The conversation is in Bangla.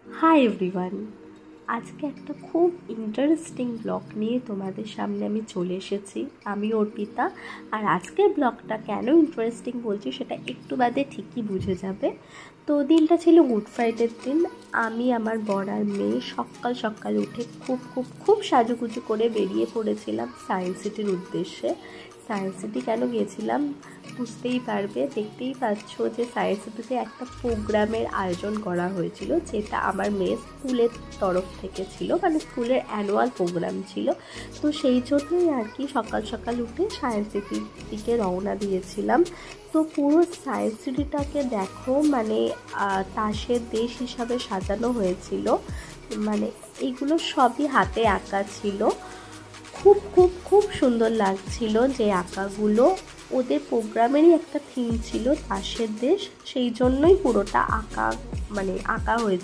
হাই এভরিওয়ান, আজকে একটা খুব ইন্টারেস্টিং ব্লগ নিয়ে তোমাদের সামনে আমি চলে এসেছি। আমি অর্পিতা। আর আজকের ব্লগটা কেন ইন্টারেস্টিং বলছি সেটা একটু বাদে ঠিকই বুঝে যাবে। তো দিনটা ছিল গুড ফ্রাইডের দিন। আমি, আমার বর আর মেয়ে সকাল সকাল উঠে খুব খুব খুব সাজুগুজু করে বেরিয়ে পড়েছিলাম সায়েন্স সিটির উদ্দেশ্যে। সায়েন্স সিটি কেন গিয়েছিলাম বুঝতেই পারবে, দেখতেই পাচ্ছ যে সায়েন্স সিটিতে একটা প্রোগ্রামের আয়োজন করা হয়েছিল, যেটা আমার মেয়ের স্কুলের তরফ থেকে ছিল, মানে স্কুলের অ্যানুয়াল প্রোগ্রাম ছিল। তো সেই জন্যই আর কি সকাল সকাল উঠে সায়েন্স সিটির দিকে রওনা দিয়েছিলাম। তো পুরো সায়েন্স সিটিটাকে দেখো, মানে তাসের দেশ হিসাবে সাজানো হয়েছিল। মানে এইগুলো সবই হাতে আঁকা ছিল। খুব খুব খুব সুন্দর লাগছিল যে আঁকাগুলো। ওদের প্রোগ্রামেরই একটা থিম ছিল তাসের দেশ, সেই জন্যই পুরোটা আঁকা, মানে আঁকা হয়েছে।